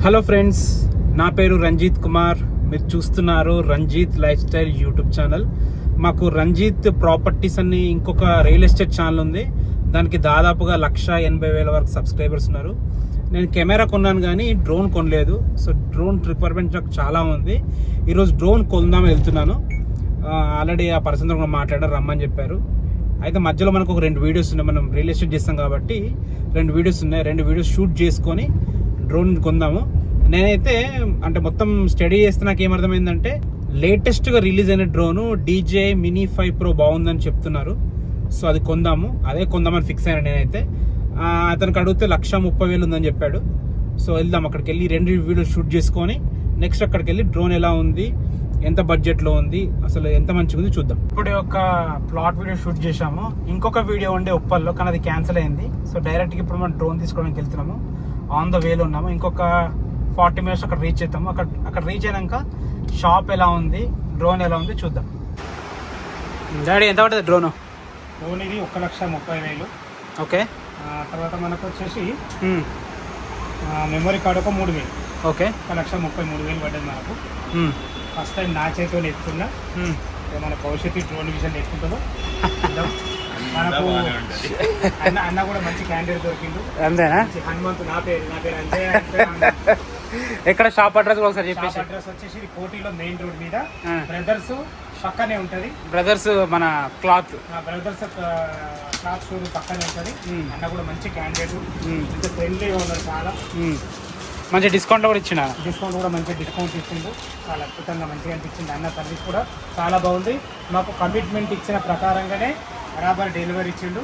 Hello friends, నా పేరు రంజిత్ కుమార్. మీరు చూస్తున్నారు Ranjith life style YouTube channel. మాకు రంజిత్ ప్రాపర్టీస్ అని ఇంకొక రియల్ ఎస్టేట్ ఛానల్ ఉంది. దానికి దాదాపుగా 1,80,000 వరకు సబ్స్క్రైబర్స్ ఉన్నారు. నేను కెమెరా కొన్నాను కానీ డ్రోన్ కొనలేదు. సో డ్రోన్ రిక్వైర్మెంట్ నాకు చాలా ఉంది. ఈరోజు డ్రోన్ కొందామని వెళ్తున్నాను. ఆల్రెడీ ఆ పర్సన్తో కూడా మాట్లాడారు, రమ్మని చెప్పారు. అయితే మధ్యలో మనకు ఒక 2 వీడియోస్ ఉన్నాయి. మనం రియల్ ఎస్టేట్ చేస్తాం కాబట్టి 2 వీడియోస్ ఉన్నాయి. 2 వీడియోస్ షూట్ చేసుకొని డ్రోన్ కొందాము. నేనైతే అంటే మొత్తం స్టడీ చేస్తే నాకు ఏమర్థమైందంటే లేటెస్ట్గా రిలీజ్ అయిన డ్రోను DJI Mini 5 Pro బాగుందని చెప్తున్నారు. సో అది అదే కొందామని ఫిక్స్ అయినా. నేనైతే అతనికి అడిగితే 1,30,000 ఉందని చెప్పాడు. సో వెళ్దాం, అక్కడికి వెళ్ళి 2 వీడియోస్ షూట్ చేసుకొని నెక్స్ట్ అక్కడికి వెళ్ళి డ్రోన్ ఎలా ఉంది, ఎంత బడ్జెట్లో ఉంది, అసలు ఎంత మంచిగా ఉంది చూద్దాం. ఇప్పుడు ఒక ప్లాట్ వీడియో షూట్ చేశాము. ఇంకొక వీడియో ఉండే ఉప్పల్లో, కానీ అది క్యాన్సిల్ అయింది. సో డైరెక్ట్గా ఇప్పుడు మనం డ్రోన్ తీసుకోవడానికి వెళ్తున్నాము. ఆన్ ద వేలో ఉన్నాము. ఇంకొక 40 మినిట్స్ అక్కడ రీచ్ అవుతాము. అక్కడ రీచ్ అయినాక షాప్ ఎలా ఉంది, డ్రోన్ ఎలా ఉంది చూద్దాం. డాడీ ఎంత పడుతుంది డ్రోన్ ఇది 1,30,000. ఓకే. తర్వాత మనకు వచ్చేసి మెమరీ కార్డ్ ఒక 3,000. ఓకే. 1,33,000 పడ్డది మనకు. ఫస్ట్ టైం నా చేతితో ఎత్తున్నా. మన భవిష్యత్తు డ్రోన్ విషయం ఎత్తుకుంటుందో మనకు. అన్న కూడా మంచి క్యాండిడేట్ దొరికిండు. అంతేనా? హనుమంతు నా పేరు అంతే. ఎక్కడ షాప్ అడ్రస్ ఒకసారి చెప్పేసి. అడ్రస్ వచ్చేసి కోటిలో మెయిన్ రోడ్ మీద బ్రదర్స్ పక్కనే ఉంటది. బ్రదర్స్ మన క్లాత్ షోరూమ్ పక్కనే ఉంటది. అన్న కూడా మంచి క్యాండిడేట్, ఇంకా ఫ్రెండ్లీగా ఉన్నారు. చాలా మంచి డిస్కౌంట్ కూడా మంచి డిస్కౌంట్ ఇచ్చిండు. చాలా అద్భుతంగా మంచిగా అనిపించింది. అన్న సర్వీస్ కూడా చాలా బాగుంది. మాకు కమిట్మెంట్ ఇచ్చిన ప్రకారంగానే బరాబర్ డెలివరీ ఇచ్చిండు.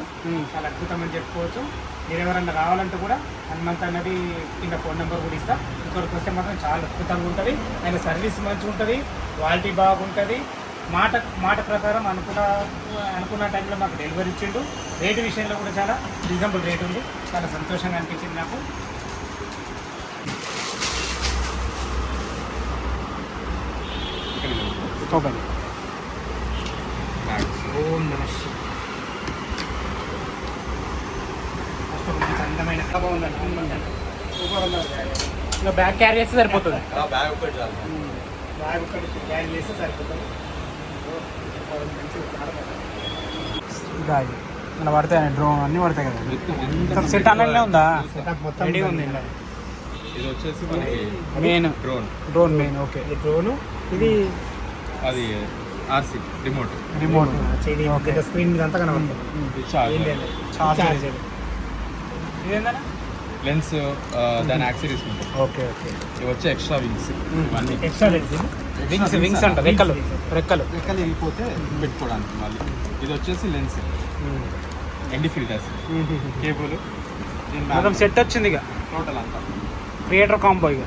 చాలా అద్భుతం అని చెప్పుకోవచ్చు. మీరు ఎవరన్నా రావాలంటే కూడా హనుమంత్ అన్నది కింద ఫోన్ నెంబర్ కూడా ఇస్తా. ఇక్కడికి వస్తే మాత్రం చాలా అద్భుతంగా ఉంటుంది. ఆయన సర్వీస్ మంచిగా ఉంటుంది, క్వాలిటీ బాగుంటుంది. మాట ప్రకారం అనుకున్న టైంలో మాకు డెలివరీ ఇచ్చిండు. రేటు విషయంలో కూడా చాలా రీజనబుల్ రేట్ ఉంది. చాలా సంతోషంగా అనిపించింది నాకు. ఓం నమః శివాయ. అందమైన ఇంకా బ్యాగ్ క్యారీ చేస్తే సరిపోతుంది. బ్యాగ్ ఒకటి క్యారీ చేస్తే సరిపోతుంది. మన పడతాయి డ్రోన్ అన్నీ పడతాయి కదా. సెట్ అన్నట్లే ఉందా? మొత్తం రెడీ ఉంది. ఇది వచ్చేసి మనకి main drone main. Okay. Drone ఇది అది ఆర్సీ రిమోట్ స్క్రీన్ మీద అంతా కనబడుతుంది. లెన్స్, దాని యాక్సరీస్ ఉంటాయి. Okay okay. ఇవి వచ్చి ఎక్స్ట్రా వింగ్స్. వింగ్స్ అంట, రెక్కలు వెళ్ళిపోతే పెట్టుకోవడానికి. మళ్ళీ ఇది వచ్చేసి లెన్స్, ఎండి ఫిల్టర్స్, కేబుల్, మొత్తం సెట్ వచ్చింది. ఇక టోటల్ అంతా క్రియేటర్ కాంబో. ఇక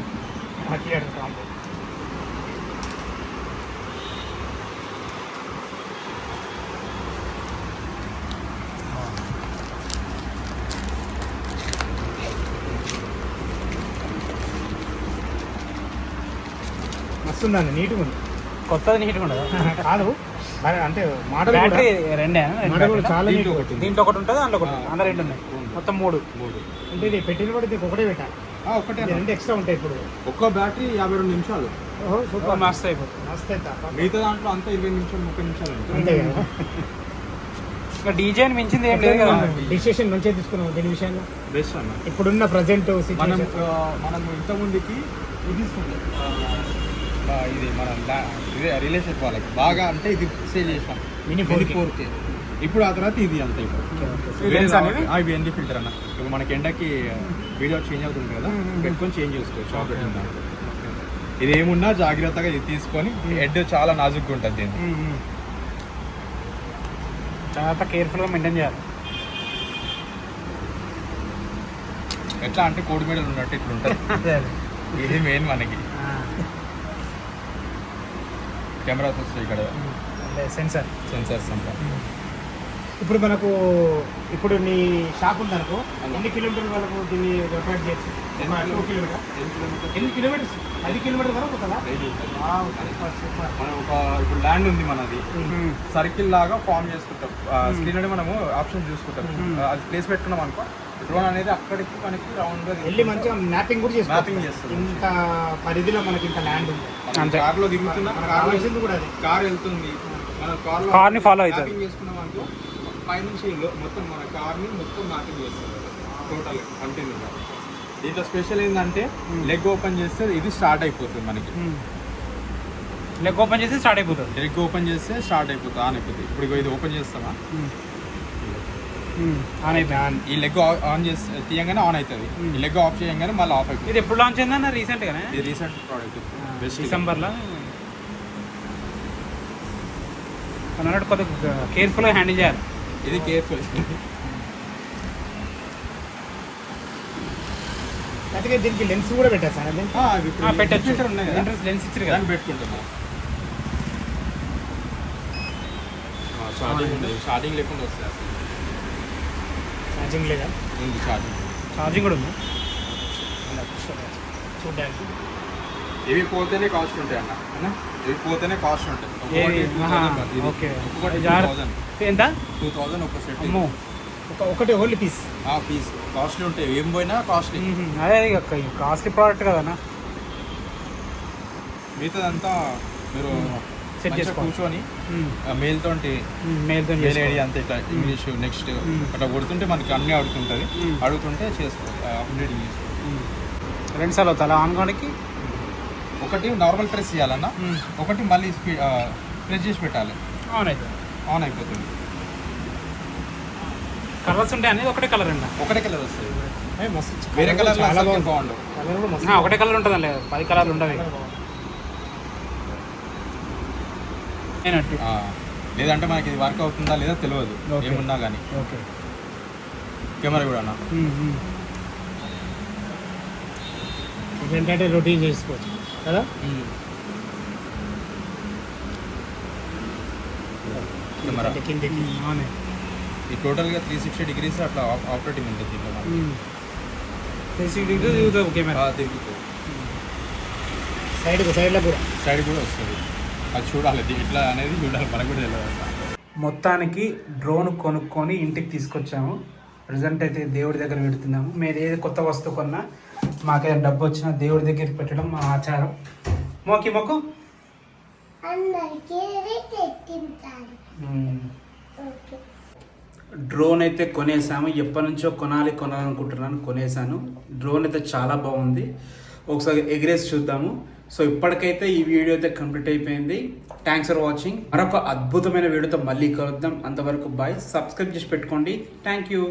వస్తుందండి. నీట్గా ఉంది. కొత్తది నీట్గా ఉండదు కాదు అంటే మోడల్ బ్యాటరీ రెండే చాలా. దీంట్లో ఒకటి ఉంటుంది, అందులో ఒకటి, అందులో 2 ఉన్నాయి. మొత్తం 3 అంటే ఇది పెట్టిన కూడా దీనికి ఒకటే పెట్టాలి. ఒకటే 2 ఎక్స్ట్రా ఉంటాయి. ఇప్పుడు ఒక్క బ్యాటరీ 52 నిమిషాలు. సూపర్. మస్త్ అయిపోతుంది. మస్త్ అవుతా. మిగతా దాంట్లో అంతా 20 నిమిషాలు 30 నిమిషాలు అంతే కదా. ఇంకా డీజేని మించింది ఏం లేదు కదా. డిసిషన్ మంచిగా తీసుకున్నాం దీని విషయంలో. బెస్ట్ అన్న. ఇప్పుడున్న ప్రజెంట్ మనం ఇంతకుముందుకి ఇది మనం ఇదే రిలేషన్ వాళ్ళకి బాగా అంటే ఇది సేల్ చేసాం Mini 4K. ఇప్పుడు ఆ తర్వాత ఇది అంతా ఇవి ఎండి ఫిల్టర్ అన్న. ఇప్పుడు మనకి ఎండకి వీడియో చేంజ్ అవుతుంది కదా, పెట్టుకొని చేంజ్ చేసుకోవచ్చు. ఇది ఏమున్నా జాగ్రత్తగా ఇది తీసుకొని, హెడ్ చాలా నాజుగ్గా ఉంటుంది. దీన్ని చాలా కేర్ఫుల్గా మెయింటైన్ చేయాలి. ఎట్లా అంటే కోడి మీడలు ఉన్నట్టు ఇట్లా ఉంటుంది. ఇది మెయిన్ మనకి. కెమెరాస్ వస్తాయి ఇక్కడ, సెన్సర్స్ అంతా. ఇప్పుడు నీ షాప్ ఉందనుకో, ఎన్ని కిలోమీటర్ల వరకు దీన్ని ఆపరేట్ చేయొచ్చు? ఎన్ని కిలోమీటర్స్? 10 కిలోమీటర్ వరకు పోతుందా? మనం ఇప్పుడు ల్యాండ్ ఉంది మనది, సర్కిల్ లాగా ఫామ్ చేసుకుంటాం. స్క్రీన్ అంటే మనము ఆప్షన్ చూసుకుంటాం, అది ప్లేస్ పెట్టుకున్నాం అనుకో, డ్రోన్ అనేది అక్కడికి మనకి రౌండ్ గా వెళ్ళి మంచిగా మ్యాపింగ్ కూడా చేస్తాం. మ్యాపింగ్ చేస్తుంది. ఇంత పరిధిలో మనకి ఇంత ల్యాండ్ ఉంది. కార్ లో దిగుతున్నా, కావాల్సింది కూడా అది. కార్ వెళ్తుంది, మన కార్ ని ఫాలో అవుతుంది. మ్యాపింగ్ చేసుకున్నాం అనుకో, పైనుంచి మొత్తం మన కార్ ని మొత్తం మ్యాపింగ్ చేస్తుంది టోటల్ కంటిన్యూగా. దీంట్లో స్పెషల్ ఏంటంటే లెగ్ ఓపెన్ చేస్తే ఇది స్టార్ట్ అయిపోతుంది మనకి. లెగ్ ఓపెన్ చేస్తే స్టార్ట్ అయిపోతుంది. లెగ్ ఓపెన్ చేస్తే స్టార్ట్ అయిపోతుంది, ఆన్ అయిపోతుంది. ఇప్పుడు ఇగో ఇది ఓపెన్ చేస్తామా, ఈ లెగ్ ఆన్ చేస్తే తీయంగానే ఆన్ అవుతుంది, ఈ లెగ్ ఆఫ్ చేయగానే మళ్ళీ ఆఫ్ అయిపోతుంది. ఇది ఎప్పుడు లాంచ్ అయిందన్న? రీసెంట్ గానే. ఇది రీసెంట్ ప్రోడక్ట్, డిసెంబర్లో అన్నట్టు కొద్దిగా కేర్ఫుల్గా హ్యాండిల్ చేయాలి. ఇది కేర్ఫుల్. అందుకే దీనికి లెన్స్ కూడా పెట్టేస్తాను. పెట్టచ్చు, ఫిల్టర్ ఉన్నాయి కదా, లెన్స్ ఇచ్చారు కదా, దాన్ని పెట్టుకుంటున్నాం. ఛార్జింగ్ లేకుండా వస్తుంది అసలు. ఛార్జింగ్ లేదా? ఉంది ఛార్జింగ్, ఛార్జింగ్ కూడా ఉంది చూడడానికి. ఇవి పోతేనే కాస్ట్ ఉంటాయి అన్న, ఇవి పోతేనే కాస్ట్ ఉంటాయి. ఓకే, ఒక్కొక్కటి ఎంత? 2000 ఒక సెట్. అమ్మో, ఒకటి ఓన్లీ పీస్. పీస్ కాస్ట్లీ ఉంటాయి, ఏం పోయినా కాస్ట్లీ. అదే కాస్ట్లీ ప్రోడక్ట్ కదన్నా. మిగతాదంతా మీరు సెట్ చేసుకోవాలి. కూర్చొని మెయిల్తో మెయిల్ ఐడి అంతే, ఇట్లా ఇంగ్లీష్ నెక్స్ట్ అట్లా కొడుతుంటే మనకి అన్నీ అడుగుతుంటుంది, అడుగుతుంటే చేసుకోవాలి, అప్డేటింగ్ చేసుకోవాలి. 2 సార్లు అవుతా ఆన్ కానికి. ఒకటి నార్మల్ ప్రెస్ చేయాలన్నా, ఒకటి మళ్ళీ ప్రెస్ చేసి పెట్టాలి, ఆన్ అవుతుంది. ఆన్ అయిపోతుంది. కలర్స్ ఉంటాయి అనేది ఒకటే కలర్ అండి, ఒకటే కలర్ వస్తుంది, మస్తు వేరే కలర్ చాలా బాగుండవు. కలర్ కూడా మస్తు. ఒకటే కలర్ ఉంటుంది అండి, 10 కలర్లు ఉండవు. లేదంటే మనకి ఇది వర్క్ అవుతుందా లేదా తెలియదు, ఏమున్నా కానీ. ఓకే, కెమెరా కూడా అన్న ఏంటంటే రొటీన్ చేసుకోవచ్చు కదా. కెమెరా కిందకి ఈ టోటల్గా 360 degrees అట్లా ఆపరేటింగ్ ఉంటుంది దీంట్లో మనకి. 360 degrees కెమెరా తిరుగుతుంది, సైడ్లో కూడా సైడ్ కూడా వస్తుంది. అది చూడాలి, ఇట్లా అనేది చూడాలి, మనకు కూడా తెలియదు. మొత్తానికి డ్రోన్ కొనుక్కొని ఇంటికి తీసుకొచ్చాము. ప్రజెంట్ అయితే దేవుడి దగ్గర పెడుతున్నాము. మీరు ఏది కొత్త వస్తువు కొన్నా మాకేదైనా డబ్బు వచ్చినా దేవుడి దగ్గర పెట్టడం మా ఆచారం. మొక్కి మొక్కు. డ్రోన్ అయితే కొనేసాము. ఎప్పటి నుంచో కొనాలనుకుంటున్నాను, కొనేసాను. డ్రోన్ అయితే చాలా బాగుంది, ఒకసారి ఎగరేసి చూద్దాము. సో ఇప్పటికైతే ఈ వీడియో అయితే కంప్లీట్ అయిపోయింది. Thanks for watching. మరొక అద్భుతమైన వీడియోతో మళ్ళీ కలుద్దాం. అంతవరకు బాయ్. సబ్స్క్రైబ్ చేసి పెట్టుకోండి. Thank you.